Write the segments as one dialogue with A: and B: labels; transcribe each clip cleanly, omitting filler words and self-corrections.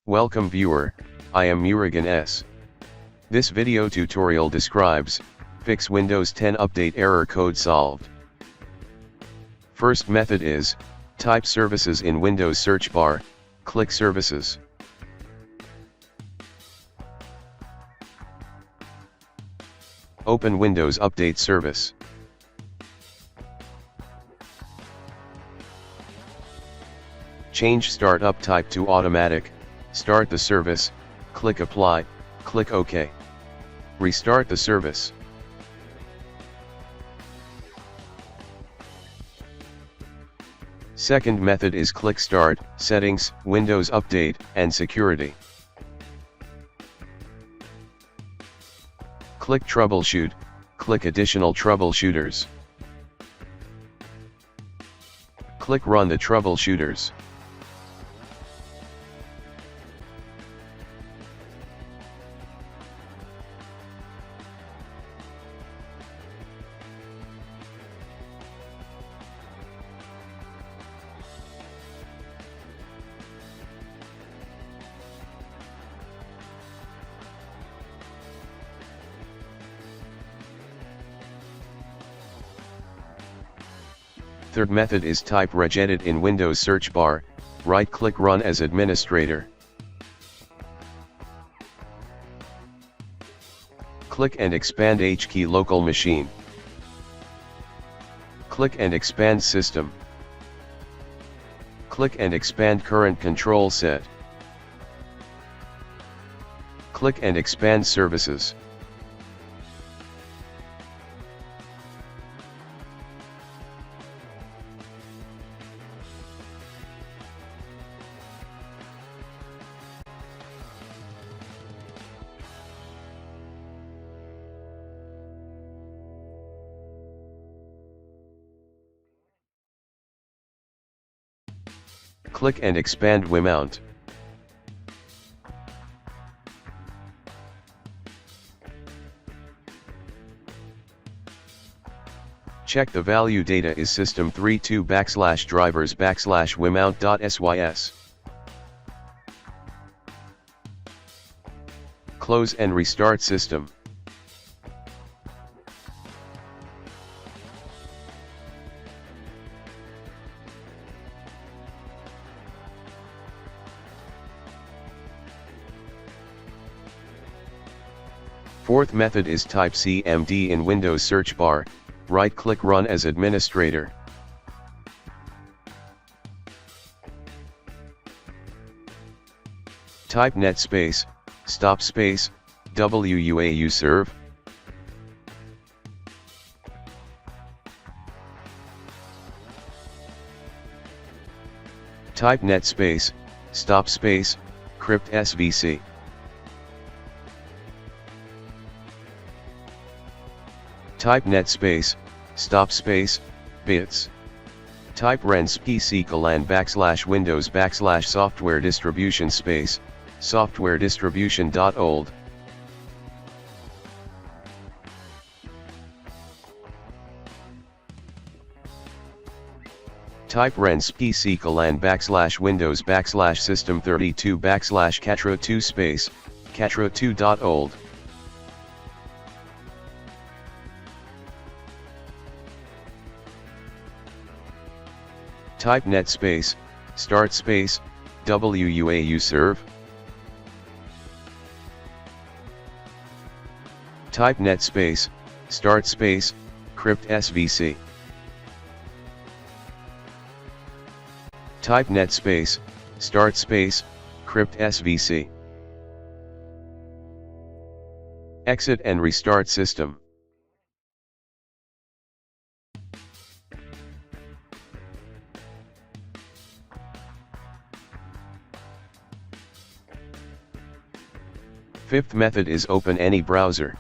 A: Welcome viewer, I am Murugan S. This video tutorial describes, fix Windows 10 update error code solved. First method is, type services in Windows search bar, click services. Open Windows Update Service. Change startup type to automatic, start the service, click apply, click OK. Restart the service. Second method is click Start, Settings, Windows Update, and Security. Click Troubleshoot, click Additional Troubleshooters. Click Run the Troubleshooters. Third method is type regedit in Windows search bar, right-click Run as administrator. Click and expand HKey local machine. Click and expand system. Click and expand current control set. Click and expand services. Click and expand WMount. Check the value data is system32_drivers_wmount.sys. Close and restart system. Fourth method is type CMD in Windows search bar, right-click Run as administrator. Type net space, stop space, WUAU serve. Type net space, stop space, crypt svc. Type net space, stop space, bits. Type renspc:\Windows\software distribution space, software distribution.old. Type renspc:\Windows\system32_catro2 space, catro2.old. Type net space, start space, WUAU serve. Type net space, start space, crypt svc. Type net space, start space, crypt svc. Exit and restart system. Fifth method is open any browser.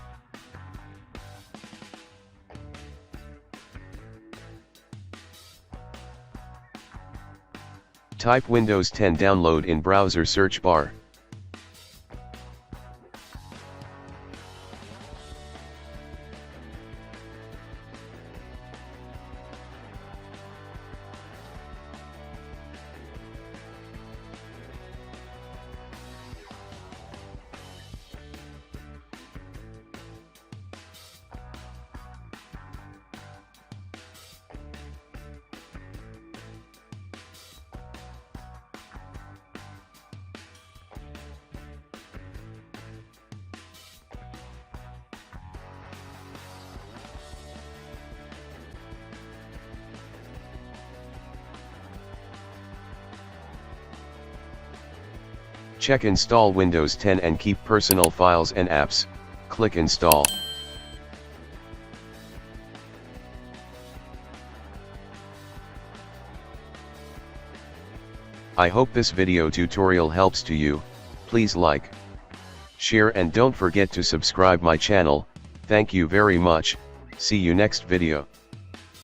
A: Type Windows 10 download in browser search bar. Check install Windows 10 and keep personal files and apps, click install. I hope this video tutorial helps to you. Please like, share and don't forget to subscribe my channel. Thank you very much. See you next video.